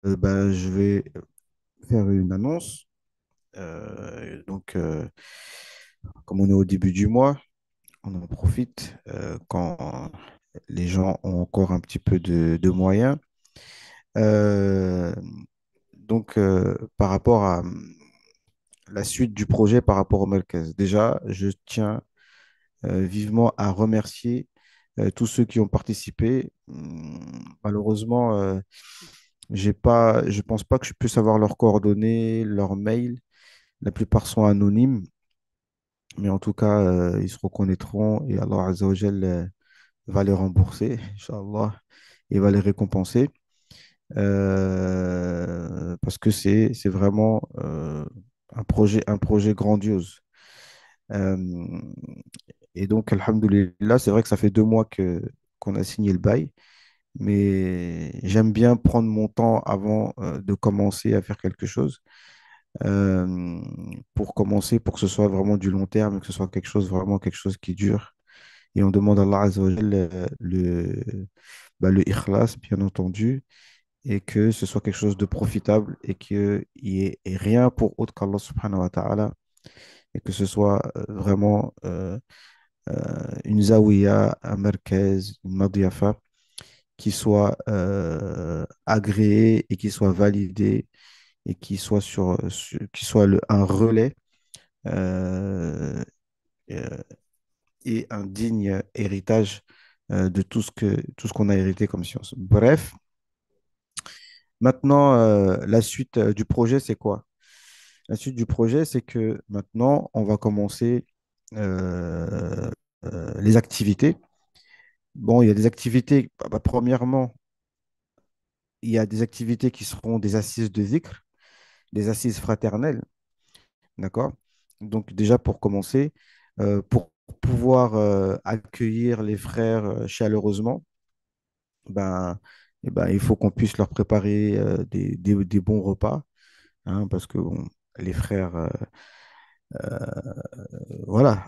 Je vais faire une annonce. Comme on est au début du mois, on en profite quand les gens ont encore un petit peu de moyens. Euh, Par rapport à la suite du projet, par rapport au Merkez, déjà, je tiens vivement à remercier tous ceux qui ont participé. Malheureusement, je pense pas que je puisse avoir leurs coordonnées, leurs mails. La plupart sont anonymes, mais en tout cas, ils se reconnaîtront et Allah Azza wa Jal, va les rembourser, Inch'Allah, et va les récompenser. Parce que c'est vraiment un projet grandiose. Euh, et donc, Alhamdoulilah, c'est vrai que ça fait 2 mois qu'on a signé le bail, mais j'aime bien prendre mon temps avant de commencer à faire quelque chose. euh, pour commencer, pour que ce soit vraiment du long terme, que ce soit vraiment quelque chose qui dure. Et on demande à Allah Azza wa Jal, le ikhlas, bien entendu, et que ce soit quelque chose de profitable et qu'il n'y ait rien pour autre qu'Allah subhanahu wa ta'ala, et que ce soit vraiment une zawiya, un merkez, une madiafa qui soit agréée et qui soit validée et qui soit un relais euh, euh, et un digne héritage de tout ce qu'on a hérité comme science. Bref, maintenant, la suite du projet, c'est quoi? La suite du projet, c'est que maintenant, on va commencer euh, les activités. Bon, il y a des activités, premièrement, il y a des activités qui seront des assises de zikr, des assises fraternelles, d'accord? Donc déjà pour commencer, pour pouvoir accueillir les frères chaleureusement, ben, il faut qu'on puisse leur préparer des bons repas, hein, parce que bon, les frères, voilà,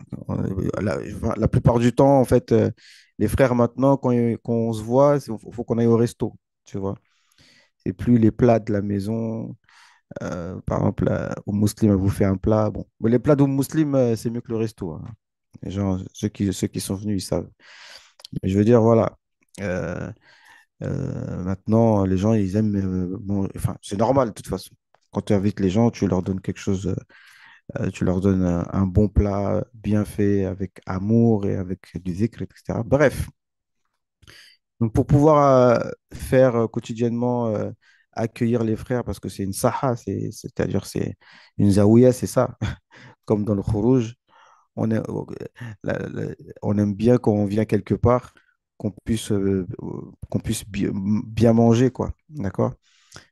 la plupart du temps, en fait, les frères maintenant, quand on se voit, il faut qu'on aille au resto, tu vois. C'est plus les plats de la maison. Par exemple, au musulman, vous fait un plat. Bon, mais les plats de musulman, c'est mieux que le resto, hein. Les gens, ceux qui sont venus, ils savent. Mais je veux dire, voilà. Euh, Maintenant, les gens, ils aiment. Enfin, c'est normal, de toute façon. Quand tu invites les gens, tu leur donnes quelque chose, tu leur donnes un bon plat bien fait, avec amour et avec du zikr, etc. Bref, donc pour pouvoir faire quotidiennement accueillir les frères, parce que c'est une saha, c'est-à-dire c'est une zaouia, c'est ça, comme dans le Khuruj, on, est- on aime bien quand on vient quelque part qu'on puisse bien manger, quoi. D'accord?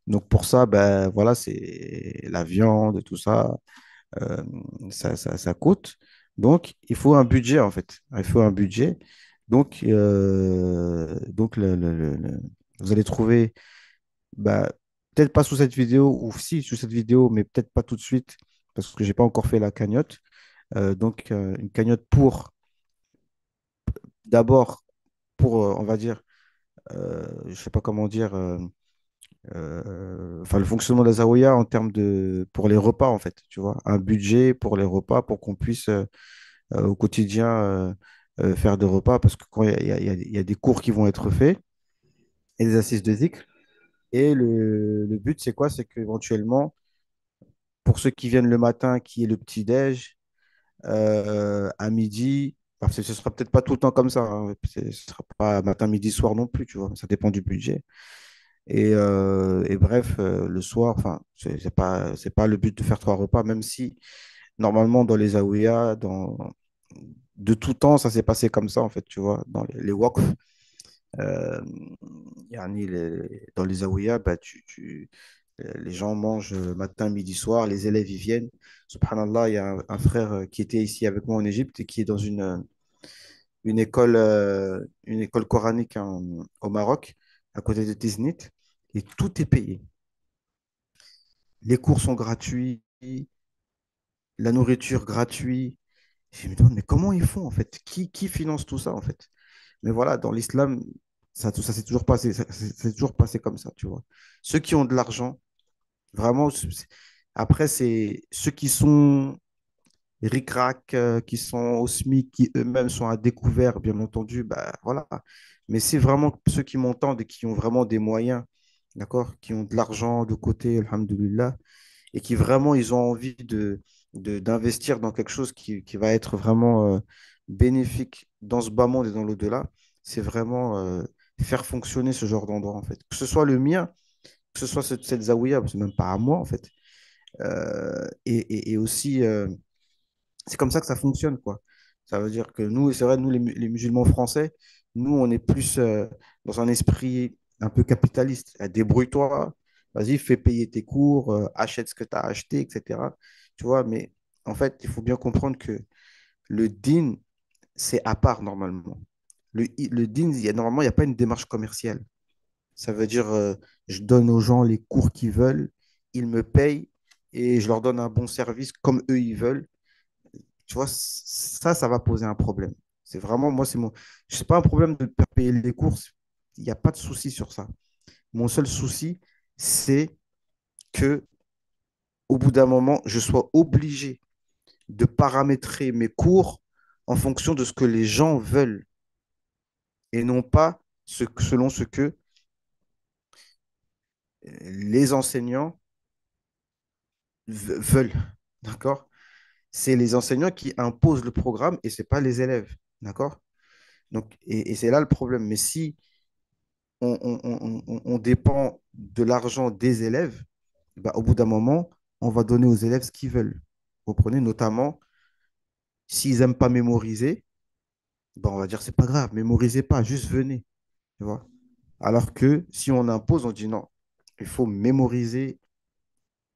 Donc pour ça, ben voilà, c'est la viande, tout ça, euh, ça coûte. Donc il faut un budget, en fait. Il faut un budget. Donc vous allez trouver, bah, peut-être pas sous cette vidéo, ou si sous cette vidéo, mais peut-être pas tout de suite, parce que j'ai pas encore fait la cagnotte. Une cagnotte pour, d'abord, pour, on va dire, je sais pas comment dire, enfin, le fonctionnement de la Zawiya en termes pour les repas, en fait, tu vois, un budget pour les repas, pour qu'on puisse au quotidien faire des repas, parce que quand il y a des cours qui vont être faits et des assises de zikr. Et le but, c'est quoi? C'est qu'éventuellement, pour ceux qui viennent le matin, qui est le petit-déj, à midi, parce que ce sera peut-être pas tout le temps comme ça, hein. Ce sera pas matin, midi, soir non plus, tu vois. Ça dépend du budget. Et bref, le soir, enfin, c'est pas le but de faire 3 repas, même si normalement dans les Aouïas, de tout temps, ça s'est passé comme ça, en fait, tu vois. Dans les Waqf, euh, yani dans les Aouïas, les gens mangent matin, midi, soir, les élèves y viennent. Subhanallah, il y a un frère qui était ici avec moi en Égypte et qui est dans une école coranique au Maroc, à côté de Tiznit, et tout est payé. Les cours sont gratuits, la nourriture gratuite. Je me demande, mais comment ils font en fait? Qui finance tout ça en fait? Mais voilà, dans l'islam, ça s'est toujours passé, ça s'est toujours passé comme ça, tu vois. Ceux qui ont de l'argent, vraiment, après, c'est ceux qui sont ric-rac, qui sont au SMIC, qui eux-mêmes sont à découvert, bien entendu, bah voilà. Mais c'est vraiment ceux qui m'entendent et qui ont vraiment des moyens, d'accord, qui ont de l'argent de côté, alhamdoulilah, et qui vraiment, ils ont envie d'investir dans quelque chose qui va être vraiment bénéfique dans ce bas monde et dans l'au-delà. C'est vraiment faire fonctionner ce genre d'endroit, en fait. Que ce soit le mien, que ce soit cette zaouïa, c'est même pas à moi, en fait. Et aussi, c'est comme ça que ça fonctionne, quoi. Ça veut dire que nous, c'est vrai, nous, les musulmans français, nous, on est plus dans un esprit un peu capitaliste. Débrouille-toi, vas-y, fais payer tes cours, achète ce que tu as acheté, etc. Tu vois, mais en fait, il faut bien comprendre que le din, c'est à part normalement. Le din, normalement, il n'y a pas une démarche commerciale. Ça veut dire, je donne aux gens les cours qu'ils veulent, ils me payent et je leur donne un bon service comme eux, ils veulent. Tu vois, ça va poser un problème. C'est vraiment, moi, c'est mon. C'est pas un problème de faire payer les courses. Il n'y a pas de souci sur ça. Mon seul souci, c'est que au bout d'un moment, je sois obligé de paramétrer mes cours en fonction de ce que les gens veulent et non pas selon ce que les enseignants veulent. D'accord? C'est les enseignants qui imposent le programme et c'est pas les élèves. D'accord? Donc, et c'est là le problème. Mais si on dépend de l'argent des élèves, bah, au bout d'un moment, on va donner aux élèves ce qu'ils veulent. Vous comprenez? Notamment, s'ils n'aiment pas mémoriser, bah, on va dire, c'est pas grave, mémorisez pas, juste venez. Tu vois? Alors que si on impose, on dit non, il faut mémoriser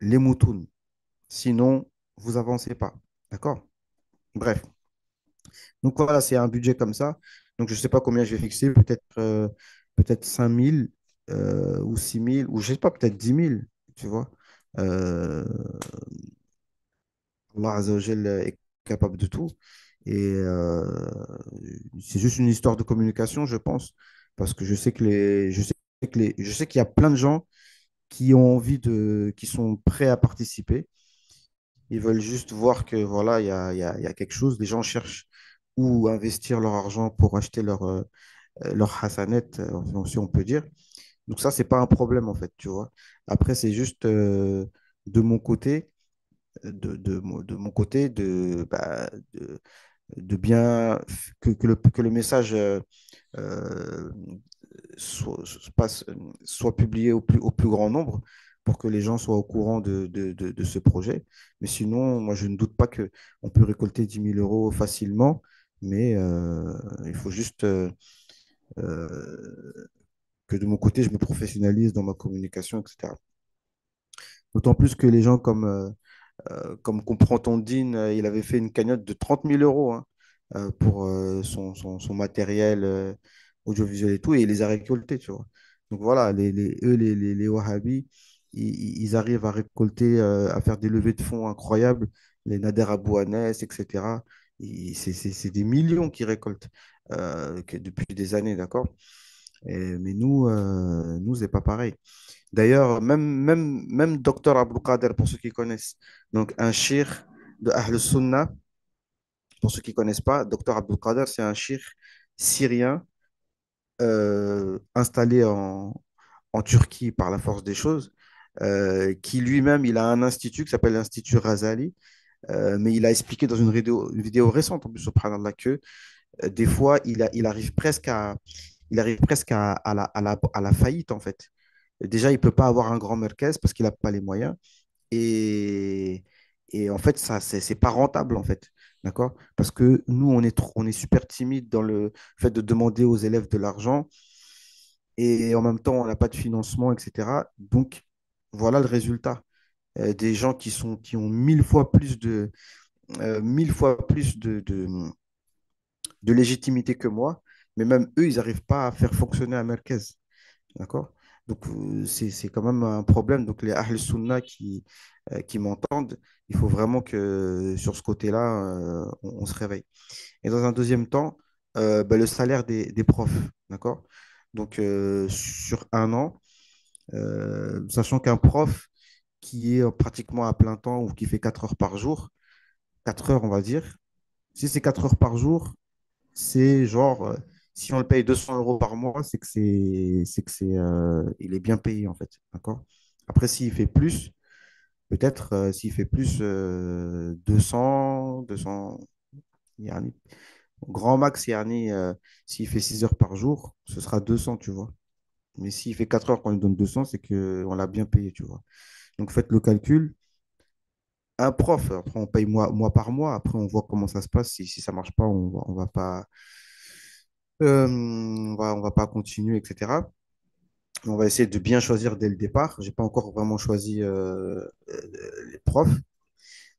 les moutons. Sinon, vous avancez pas. D'accord? Bref. Donc voilà, c'est un budget comme ça. Donc je ne sais pas combien je vais fixer, peut-être 5 000 ou 6 000, ou je ne sais pas, peut-être 10 000, tu vois. Euh, Allah Azza wa Jal est capable de tout. Et c'est juste une histoire de communication, je pense, parce que je sais qu'il y a plein de gens qui ont envie qui sont prêts à participer. Ils veulent juste voir que voilà, il y a quelque chose. Les gens cherchent où investir leur argent pour acheter leur hasanet, si on peut dire. Donc ça, c'est pas un problème en fait, tu vois. Après, c'est juste de mon côté, de mon côté, de bien que le message euh, soit publié au plus grand nombre pour que les gens soient au courant de ce projet. Mais sinon, moi, je ne doute pas qu'on peut récolter 10 000 € facilement, mais il faut juste que de mon côté, je me professionnalise dans ma communication, etc. D'autant plus que les gens comme Comprend Tondine, il avait fait une cagnotte de 30 000 € hein, pour son matériel audiovisuel et tout, et il les a récoltés, tu vois. Donc voilà, les Wahhabis, ils arrivent à récolter, à faire des levées de fonds incroyables, les Nader Abou Anes, etc. C'est des millions qu'ils récoltent depuis des années, d'accord? Mais nous, c'est pas pareil. D'ailleurs, même Docteur Abdul Qader, pour ceux qui connaissent, donc un cheikh de Ahl Sunnah, pour ceux qui ne connaissent pas, Docteur Abdul Qader, c'est un cheikh syrien installé en Turquie par la force des choses, qui lui-même, il a un institut qui s'appelle l'Institut Razali, mais il a expliqué dans une vidéo récente, en plus, subhanallah, que des fois, il arrive presque à la faillite, en fait. Déjà, il ne peut pas avoir un grand merkez parce qu'il n'a pas les moyens. Et, et en fait, ça, c'est pas rentable, en fait. D'accord? Parce que nous, on est super timide dans le fait de demander aux élèves de l'argent et en même temps, on n'a pas de financement, etc. Donc, voilà le résultat. Des gens qui ont 1000 fois plus 1000 fois plus de légitimité que moi, mais même eux, ils n'arrivent pas à faire fonctionner un merkez. D'accord? Donc, c'est quand même un problème. Donc, les Ahl Sunnah qui m'entendent, il faut vraiment que sur ce côté-là, on se réveille. Et dans un deuxième temps, le salaire des profs. D'accord? Donc, sur un an, sachant qu'un prof qui est pratiquement à plein temps ou qui fait 4 heures par jour, 4 heures, on va dire, si c'est 4 heures par jour, c'est genre, si on le paye 200 euros par mois, il est bien payé en fait. D'accord? Après, s'il fait plus, peut-être s'il fait plus 200, yani, grand max, yani, s'il fait 6 heures par jour, ce sera 200, tu vois. Mais s'il fait 4 heures qu'on lui donne 200, c'est qu'on l'a bien payé, tu vois. Donc faites le calcul. Un prof, après on paye mois par mois, après on voit comment ça se passe. Si ça marche pas, on va pas, on va pas continuer, etc. On va essayer de bien choisir dès le départ. J'ai pas encore vraiment choisi les profs.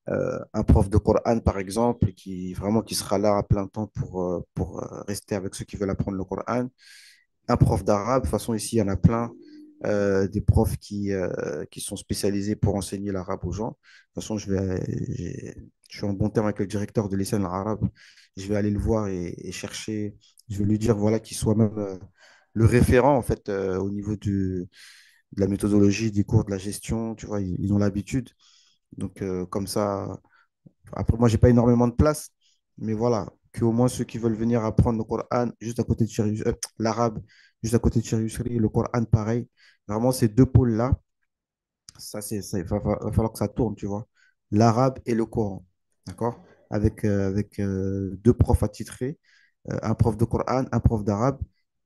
Un prof de Coran, par exemple, qui vraiment qui sera là à plein temps pour rester avec ceux qui veulent apprendre le Coran. Un prof d'arabe, de toute façon, ici, il y en a plein. Des profs qui sont spécialisés pour enseigner l'arabe aux gens. De toute façon, je suis en bon terme avec le directeur de l'ISN arabe. Je vais aller le voir et chercher. Je vais lui dire voilà, qu'il soit même le référent en fait au niveau de la méthodologie, des cours, de la gestion. Tu vois, ils ont l'habitude. Donc, comme ça, après, moi, j'ai pas énormément de place, mais voilà, que au moins ceux qui veulent venir apprendre le Coran juste à côté de l'arabe, juste à côté de Chérusri, le Coran, pareil. Vraiment, ces deux pôles-là, va falloir que ça tourne, tu vois. L'arabe et le Coran, d'accord? Avec deux profs attitrés, un prof de Coran, un prof d'arabe,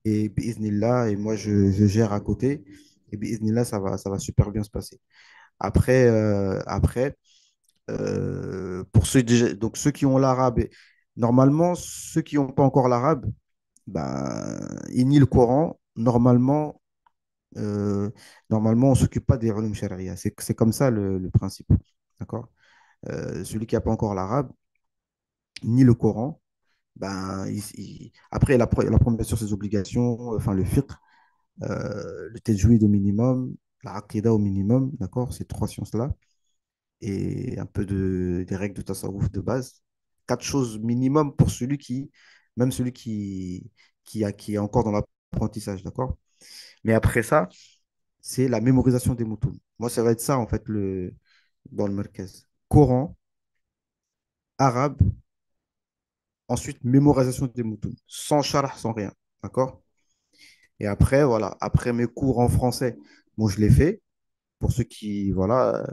et biiznillah, et moi, je gère à côté, et biiznillah, ça va super bien se passer. Après, pour donc ceux qui ont l'arabe, normalement, ceux qui n'ont pas encore l'arabe, ben, ils nient le Coran. Euh, Normalement, on ne s'occupe pas des ulum sharia. C'est comme ça le principe. D'accord? Celui qui n'a pas encore l'arabe, ni le Coran, ben, après, il apprend bien sûr ses obligations, enfin le fiqh, le tajwid au minimum, la aqidah au minimum, d'accord? Ces trois sciences-là. Et un peu des règles de tasawwuf de base. Quatre choses minimum pour même celui qui est encore dans l'apprentissage, d'accord? Mais après ça, c'est la mémorisation des moutons. Moi, ça va être ça, en fait, dans le Merkez. Coran, arabe, ensuite mémorisation des moutons, sans charah, sans rien, d'accord? Et après, voilà, après mes cours en français, bon, je l'ai fait. Pour voilà,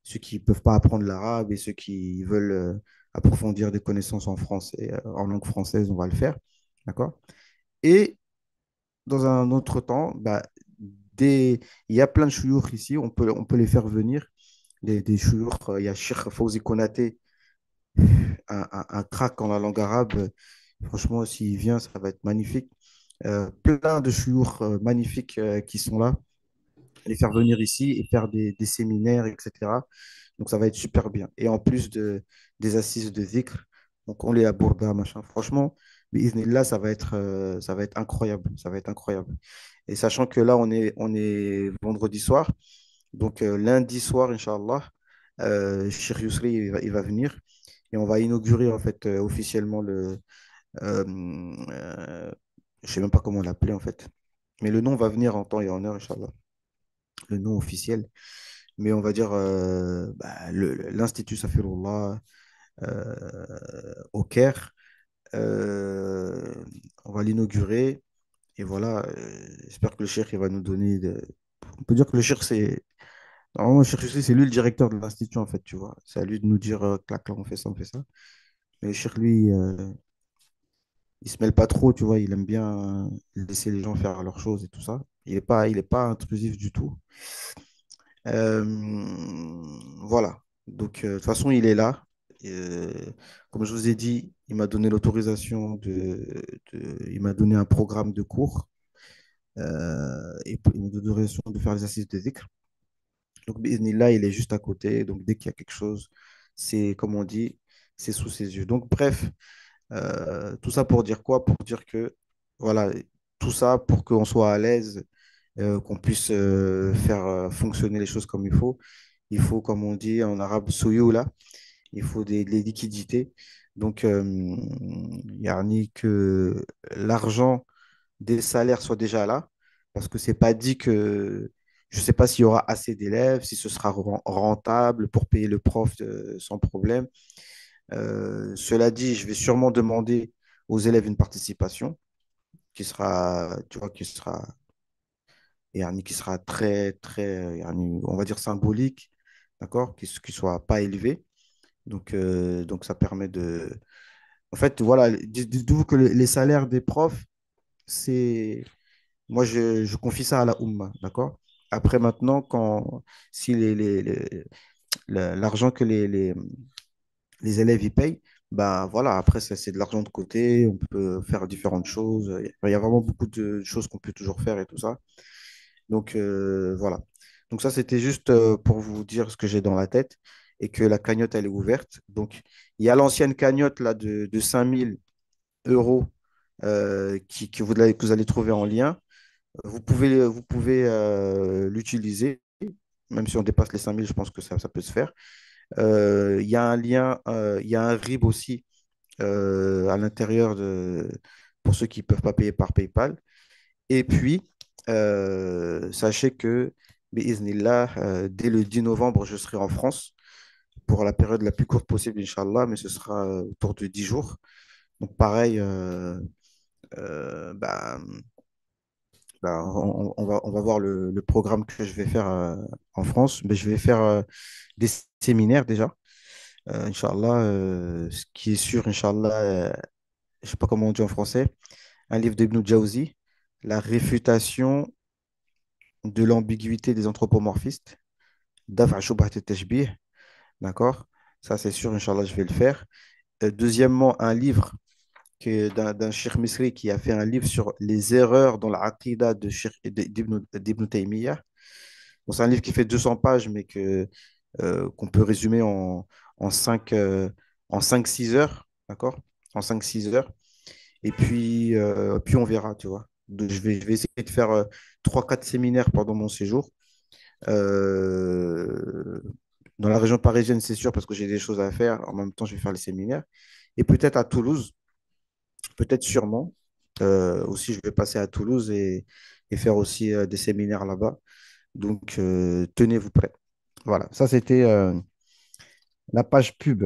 ceux qui peuvent pas apprendre l'arabe et ceux qui veulent approfondir des connaissances en français, en langue française, on va le faire. D'accord? Et dans un autre temps, bah, il y a plein de chouyours ici, on peut les faire venir. Des chouyours, il y a Cheikh Fawzi Konaté, un crack en la langue arabe. Franchement, s'il vient, ça va être magnifique. Plein de chouyours magnifiques qui sont là, les faire venir ici et faire des séminaires, etc. Donc ça va être super bien. Et en plus des assises de zikr, donc on les aborda, machin. Franchement, là, ça va être incroyable. Ça va être incroyable. Et sachant que là, on est vendredi soir, donc lundi soir, Inch'Allah, Cheikh Yousri, il va venir et on va inaugurer en fait officiellement euh, euh, je sais même pas comment l'appeler en fait. Mais le nom va venir en temps et en heure, Inch'Allah. Le nom officiel. Mais on va dire bah, l'Institut Safirullah au Caire. Euh, on va l'inaugurer. Et voilà, j'espère que le cheikh il va nous donner. On peut dire que le cheikh, c'est. Normalement, le cheikh, c'est lui le directeur de l'institut, en fait, tu vois. C'est à lui de nous dire, clac, là, on fait ça, on fait ça. Mais le cheikh, lui, il se mêle pas trop, tu vois. Il aime bien laisser les gens faire leurs choses et tout ça. Il est pas intrusif du tout. Euh, voilà. Donc, de toute façon, il est là. Euh, Comme je vous ai dit, il m'a donné l'autorisation il m'a donné un programme de cours et une autorisation de faire les assises de dhikr. Donc, là, il est juste à côté. Donc, dès qu'il y a quelque chose, c'est, comme on dit, c'est sous ses yeux. Donc, bref, tout ça pour dire quoi? Pour dire que, voilà, tout ça pour qu'on soit à l'aise, qu'on puisse faire fonctionner les choses comme il faut. Il faut, comme on dit en arabe, là, il faut des liquidités. Donc, yani que l'argent des salaires soient déjà là, parce que c'est pas dit que je ne sais pas s'il y aura assez d'élèves, si ce sera rentable pour payer le prof sans problème. Cela dit, je vais sûrement demander aux élèves une participation qui sera, tu vois, qui sera très, très, on va dire symbolique, d'accord, qui soit pas élevé. Donc ça permet de. En fait, voilà, dites-vous que les salaires des profs, c'est. Moi, je confie ça à la Oumma, d'accord? Après, maintenant, si l'argent que les élèves y payent, bah voilà, après, ça, c'est de l'argent de côté, on peut faire différentes choses. Il y a vraiment beaucoup de choses qu'on peut toujours faire et tout ça. Voilà. Donc ça, c'était juste pour vous dire ce que j'ai dans la tête et que la cagnotte, elle est ouverte. Donc, il y a l'ancienne cagnotte là, de 5 000 € que vous allez trouver en lien. Vous pouvez l'utiliser, même si on dépasse les 5 000, je pense que ça peut se faire. Il y a un lien, il y a un RIB aussi à l'intérieur pour ceux qui ne peuvent pas payer par PayPal. Et puis, sachez que, bi'iznillah, dès le 10 novembre, je serai en France pour la période la plus courte possible, Inch'Allah, mais ce sera autour de 10 jours. Donc, pareil, bah, on va voir le programme que je vais faire en France. Mais je vais faire des séminaires déjà, Inch'Allah. Ce qui est sûr, Inch'Allah, je ne sais pas comment on dit en français, un livre d'Ibn Jawzi, La réfutation de l'ambiguïté des anthropomorphistes, Daf'a Shubhat al-Tashbih, d'accord? Ça, c'est sûr, Inch'Allah, je vais le faire. Deuxièmement, un livre d'un Cheikh Misri qui a fait un livre sur les erreurs dans l'aqida d'Ibn Taymiyyah. Bon, c'est un livre qui fait 200 pages, mais qu'on peut résumer en 5 en 5-6 heures, d'accord? En 5-6 heures. Et puis on verra, tu vois. Donc, je vais essayer de faire 3-4 séminaires pendant mon séjour. Euh, Dans la région parisienne, c'est sûr, parce que j'ai des choses à faire. En même temps, je vais faire les séminaires. Et peut-être à Toulouse, peut-être sûrement. Aussi, je vais passer à Toulouse et faire aussi des séminaires là-bas. Donc, tenez-vous prêts. Voilà, ça c'était la page pub.